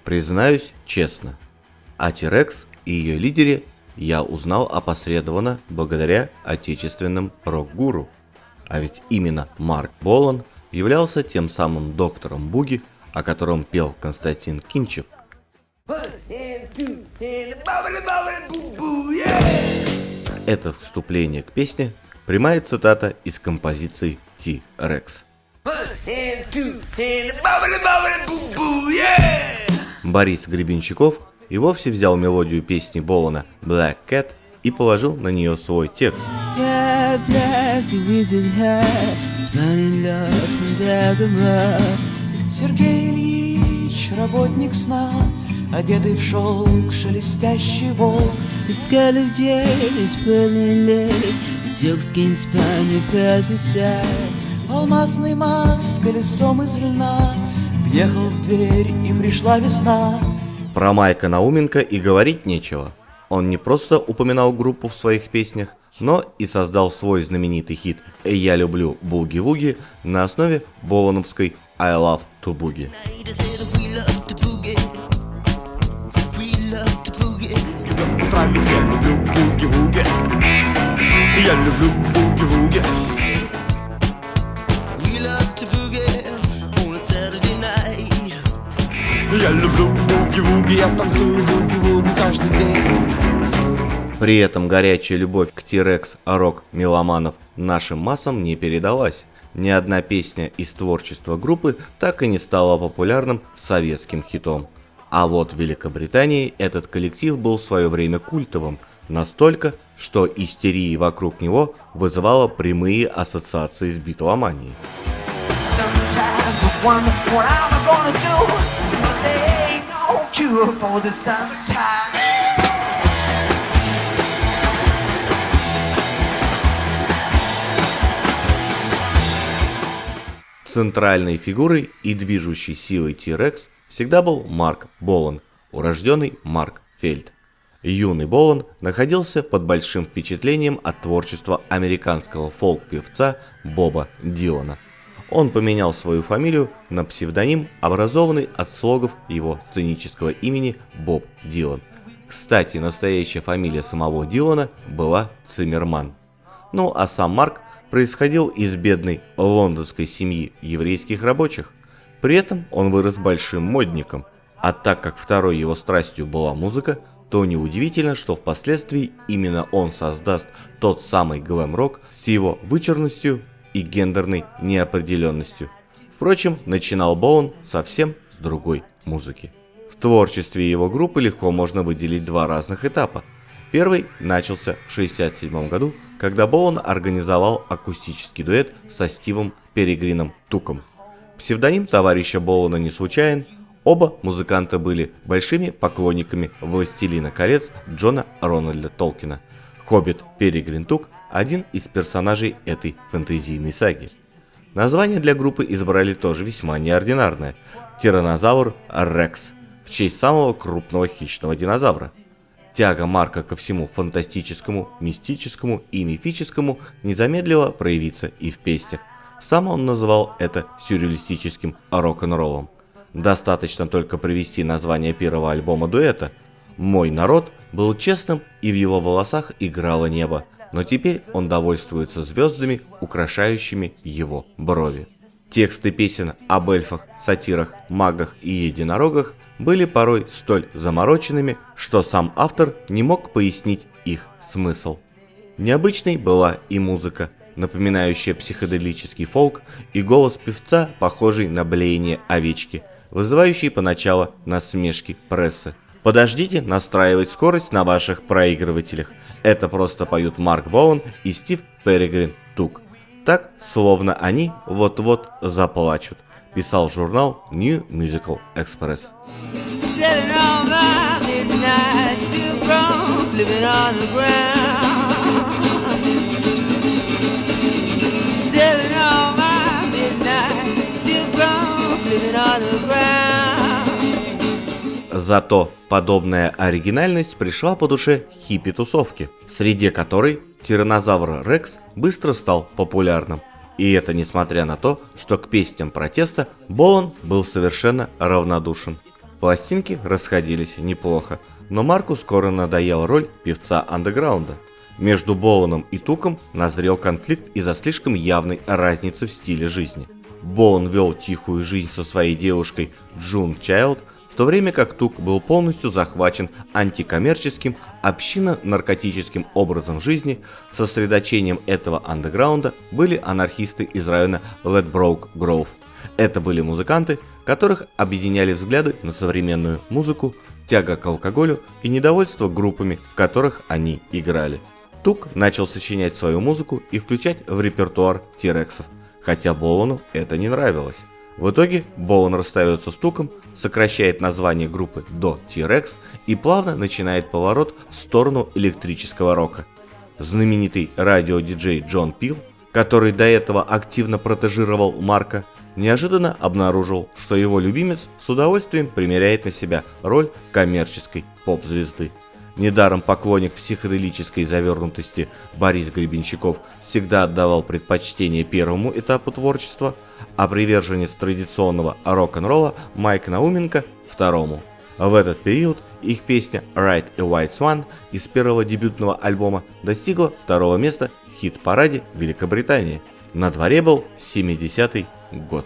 Признаюсь честно, о T-Rex и ее лидере я узнал опосредованно благодаря отечественным рок-гуру. А ведь именно Марк Болан являлся тем самым доктором Буги, о котором пел Константин Кинчев. Это вступление к песне – прямая цитата из композиции T-Rex. Борис Гребенщиков и вовсе взял мелодию песни Болана «Black Cat» и положил на нее свой текст. Сергей Ильич, работник сна, одетый в шелк, шелестящий волк. Искали в 9 пыльный, сёк скинь спальню пязися. Алмазный маз с колесом из льна въехал в дверь, и пришла весна. Про Майка Науменко и говорить нечего. Он не просто упоминал группу в своих песнях, но и создал свой знаменитый хит «Я люблю буги-вуги» на основе болановской «I love to boogie». Я люблю буги-вуги. Я люблю буги-вуги, я танцую буги-вуги каждый день. При этом горячая любовь к T-Rex рок-меломанов нашим массам не передалась. Ни одна песня из творчества группы так и не стала популярным советским хитом. А вот в Великобритании этот коллектив был в свое время культовым, настолько, что истерия вокруг него вызывала прямые ассоциации с битломанией. Центральной фигурой и движущей силой T-Rex всегда был Марк Болан, урожденный Марк Фельд. Юный Болан находился под большим впечатлением от творчества американского фолк-певца Боба Дилана. Он поменял свою фамилию на псевдоним, образованный от слогов его сценического имени Боб Дилан. Кстати, настоящая фамилия самого Дилана была Циммерман. Ну а сам Марк происходил из бедной лондонской семьи еврейских рабочих. При этом он вырос большим модником, а так как второй его страстью была музыка, то неудивительно, что впоследствии именно он создаст тот самый глэм-рок с его вычурностью и гендерной неопределенностью. Впрочем, начинал Болан совсем с другой музыки. В творчестве его группы легко можно выделить два разных этапа. Первый начался в 1967 году, когда Болан организовал акустический дуэт со Стивом Перегрином Туком. Псевдоним товарища Болана не случайен. Оба музыканта были большими поклонниками «Властелина колец» Джона Рональда Толкина. Хоббит Перегрин Тук – один из персонажей этой фэнтезийной саги. Название для группы избрали тоже весьма неординарное – Тираннозавр Рекс, в честь самого крупного хищного динозавра. Тяга Марка ко всему фантастическому, мистическому и мифическому не замедлила проявиться и в песнях. Сам он называл это сюрреалистическим рок-н-роллом. Достаточно только привести название первого альбома дуэта. «Мой народ» был честным, и в его волосах играло небо, но теперь он довольствуется звездами, украшающими его брови. Тексты песен об эльфах, сатирах, магах и единорогах были порой столь замороченными, что сам автор не мог пояснить их смысл. Необычной была и музыка, напоминающая психоделический фолк, и голос певца, похожий на блеяние овечки, вызывающий поначалу насмешки прессы. Подождите настраивать скорость на ваших проигрывателях. Это просто поют Марк Болан и Стив Перегрин Тук. Так, словно они вот-вот заплачут, писал журнал New Musical Express. Зато подобная оригинальность пришла по душе хиппи-тусовки, среди которой Тираннозавр Рекс быстро стал популярным. И это несмотря на то, что к песням протеста Болан был совершенно равнодушен. Пластинки расходились неплохо, но Марку скоро надоела роль певца андеграунда. Между Боланом и Туком назрел конфликт из-за слишком явной разницы в стиле жизни. Болан вел тихую жизнь со своей девушкой Джун Чайлд, в то время как Тук был полностью захвачен антикоммерческим, общинно-наркотическим образом жизни. Сосредоточением этого андеграунда были анархисты из района Ledbroke Grove. Это были музыканты, которых объединяли взгляды на современную музыку, тяга к алкоголю и недовольство группами, в которых они играли. Тук начал сочинять свою музыку и включать в репертуар T-Rex'ов, хотя Болану это не нравилось. В итоге Болан расстается с Туком, сокращает название группы до T-Rex и плавно начинает поворот в сторону электрического рока. Знаменитый радиодиджей Джон Пил, который до этого активно протежировал Марка, неожиданно обнаружил, что его любимец с удовольствием примеряет на себя роль коммерческой поп-звезды. Недаром поклонник психоделической завернутости Борис Гребенщиков всегда отдавал предпочтение первому этапу творчества, а приверженец традиционного рок-н-ролла Майк Науменко – второму. В этот период их песня «Ride a White Swan» из первого дебютного альбома достигла второго места в хит-параде Великобритании. На дворе был 70-й год.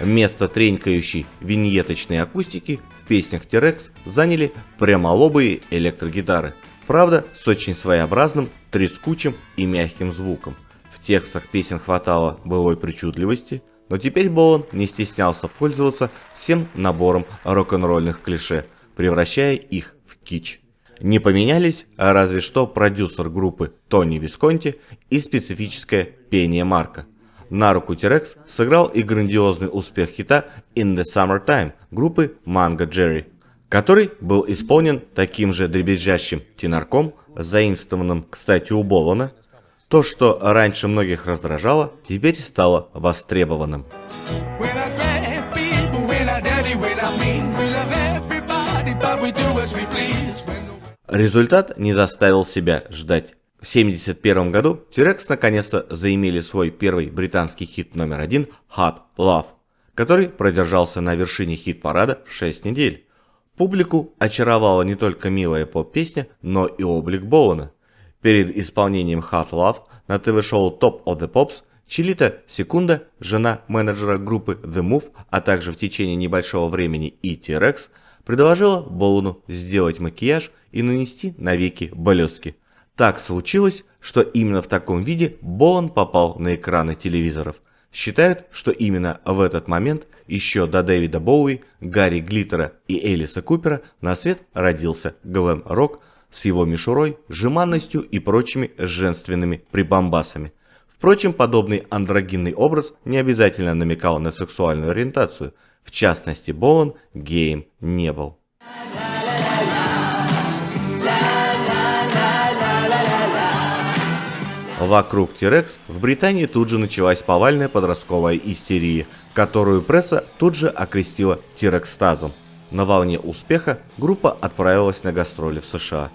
Место тренькающей виньеточной акустики в песнях T-Rex заняли прямолобые электрогитары, правда с очень своеобразным, трескучим и мягким звуком. В текстах песен хватало былой причудливости, но теперь Болан не стеснялся пользоваться всем набором рок-н-ролльных клише, превращая их в кич. Не поменялись разве что продюсер группы Тони Висконти и специфическое пение Марка. На руку T-Rex сыграл и грандиозный успех хита «In the Summertime» группы Mango Jerry, который был исполнен таким же дребезжащим тенорком, заимствованным, кстати, у Болана. То, что раньше многих раздражало, теперь стало востребованным. Результат не заставил себя ждать. В 1971 году T-Rex наконец-то заимели свой первый британский хит номер 1 «Hot Love», который продержался на вершине хит-парада 6 недель. Публику очаровала не только милая поп-песня, но и облик Болана. Перед исполнением «Hot Love» на ТВ-шоу Top of the Pops Чилита Секунда, жена менеджера группы The Move, а также в течение небольшого времени и T-Rex, предложила Болану сделать макияж и нанести на веки блестки. Так случилось, что именно в таком виде Болан попал на экраны телевизоров. Считают, что именно в этот момент, еще до Дэвида Боуи, Гарри Глиттера и Элиса Купера, на свет родился глэм-рок с его мишурой, жеманностью и прочими женственными прибамбасами. Впрочем, подобный андрогинный образ не обязательно намекал на сексуальную ориентацию. В частности, Болан геем не был. Вокруг T-Rex в Британии тут же началась повальная подростковая истерия, которую пресса тут же окрестила T-Rexстазом. На волне успеха группа отправилась на гастроли в США.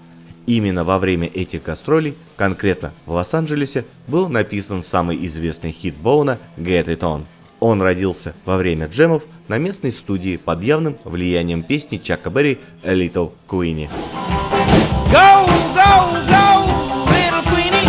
Именно во время этих гастролей, конкретно в Лос-Анджелесе, был написан самый известный хит Болана «Get It On». Он родился во время джемов на местной студии под явным влиянием песни Чака Берри «A Little Queenie». Go, go, go, little Queenie.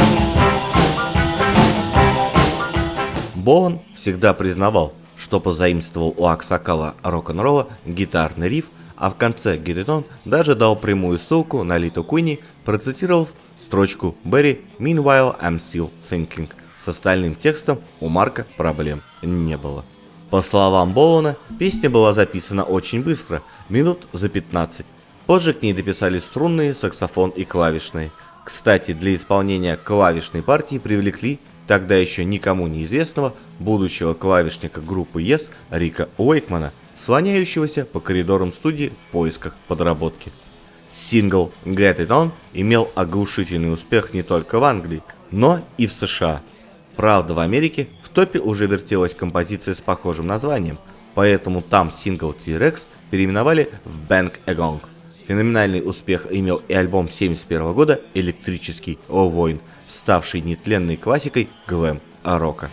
Болан всегда признавал, что позаимствовал у Аксакала рок-н-ролла гитарный риф, а в конце «Get It On» даже дал прямую ссылку на Little Queenie, процитировав строчку Берри «Meanwhile I'm still thinking». С остальным текстом у Марка проблем не было. По словам Болана, песня была записана очень быстро, минут за 15. Позже к ней дописали струнные, саксофон и клавишные. Кстати, для исполнения клавишной партии привлекли тогда еще никому неизвестного будущего клавишника группы Yes Рика Уэйкмана, слоняющегося по коридорам студии в поисках подработки. Сингл «Get It On» имел оглушительный успех не только в Англии, но и в США. Правда, в Америке в топе уже вертелась композиция с похожим названием, поэтому там сингл T-Rex переименовали в «Bang a Gong». Феноменальный успех имел и альбом 1971 года «Электрический воин», ставший нетленной классикой глэм-рока.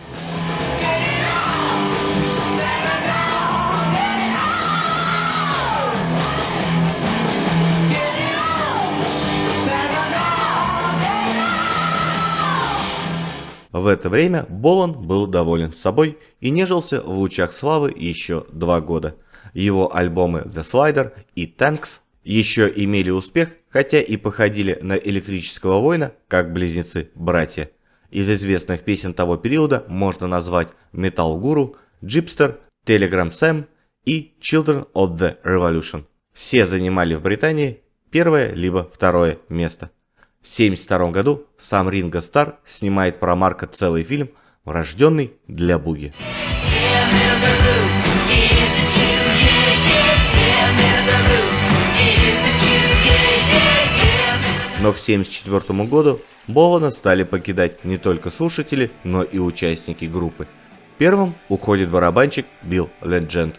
В это время Болан был доволен собой и нежился в лучах славы еще 2 года. Его альбомы The Slider и Tanks еще имели успех, хотя и походили на «Электрического воина» как близнецы-братья. Из известных песен того периода можно назвать «Metal Guru», «Gypster», «Telegram Sam» и «Children of the Revolution». Все занимали в Британии первое либо второе место. В 1972 году сам Ринго Старр снимает про Марка целый фильм «Рожденный для буги». Но к 1974 году Болана стали покидать не только слушатели, но и участники группы. Первым уходит барабанщик Билл Ледженд.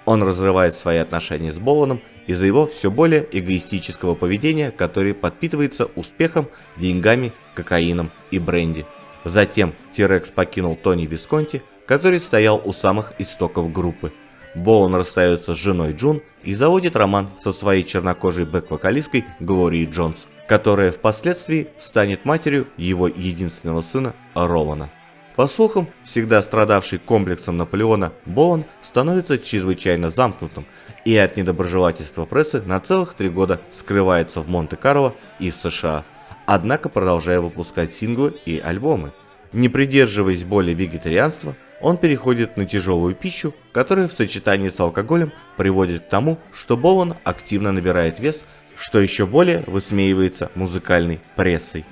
Он разрывает свои отношения с Боланом из-за его все более эгоистического поведения, которое подпитывается успехом, деньгами, кокаином и бренди. Затем T-Rex покинул Тони Висконти, который стоял у самых истоков группы. Болан расстается с женой Джун и заводит роман со своей чернокожей бэк-вокалисткой Глорией Джонс, которая впоследствии станет матерью его единственного сына Рована. По слухам, всегда страдавший комплексом Наполеона, Болан становится чрезвычайно замкнутым и от недоброжелательства прессы на целых 3 года скрывается в Монте-Карло и в США, однако продолжая выпускать синглы и альбомы. Не придерживаясь более вегетарианства, он переходит на тяжелую пищу, которая в сочетании с алкоголем приводит к тому, что Болан активно набирает вес, что еще более высмеивается музыкальной прессой.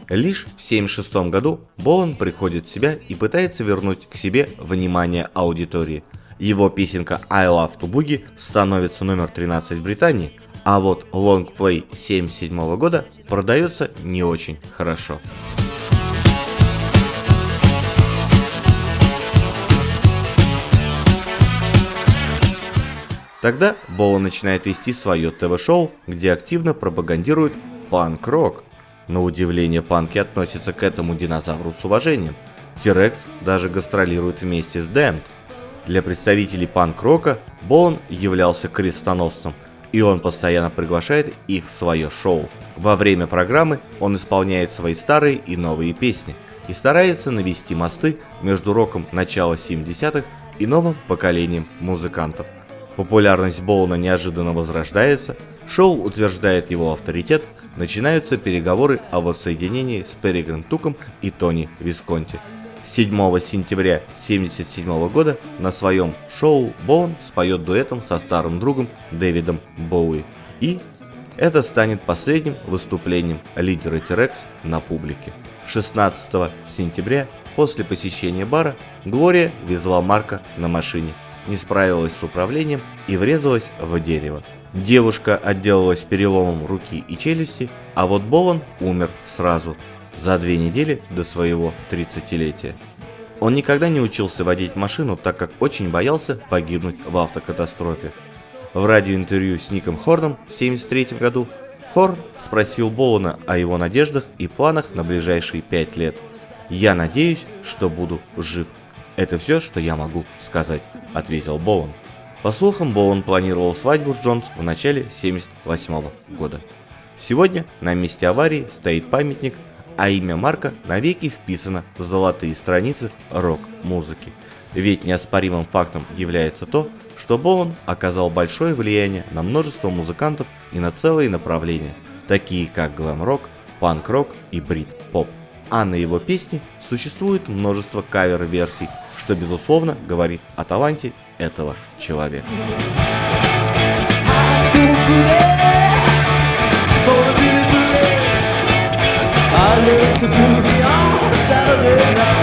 Лишь в 1976 году Болан приходит в себя и пытается вернуть к себе внимание аудитории. Его песенка «I Love to Boogie» становится номер 13 в Британии, а вот Long Play 1977 года продается не очень хорошо. Тогда Болан начинает вести свое ТВ-шоу, где активно пропагандирует панк-рок. На удивление, панки относятся к этому динозавру с уважением. T-Rex даже гастролирует вместе с Damned. Для представителей панк-рока Болан являлся крестоносцем, и он постоянно приглашает их в свое шоу. Во время программы он исполняет свои старые и новые песни и старается навести мосты между роком начала 70-х и новым поколением музыкантов. Популярность Болана неожиданно возрождается, шоу утверждает его авторитет, начинаются переговоры о воссоединении с Перегрин Туком и Тони Висконти. 7 сентября 1977 года на своем шоу Болан споет дуэтом со старым другом Дэвидом Боуи. И это станет последним выступлением лидера T-Rex на публике. 16 сентября после посещения бара Глория везла Марка на машине, не справилась с управлением и врезалась в дерево. Девушка отделалась переломом руки и челюсти, а вот Болан умер сразу, за 2 недели до своего 30-летия. Он никогда не учился водить машину, так как очень боялся погибнуть в автокатастрофе. В радиоинтервью с Ником Хорном в 1973 году Хорн спросил Болана о его надеждах и планах на ближайшие 5 лет. «Я надеюсь, что буду жив. Это все, что я могу сказать», — ответил Болан. По слухам, Болан планировал свадьбу с Джонс в начале 1978 года. Сегодня на месте аварии стоит памятник, а имя Марка навеки вписано в золотые страницы рок-музыки. Ведь неоспоримым фактом является то, что Болан оказал большое влияние на множество музыкантов и на целые направления, такие как глэм-рок, панк-рок и брит-поп. А на его песни существует множество кавер-версий, что безусловно говорит о таланте этого человека. I live to boogie on Saturday night.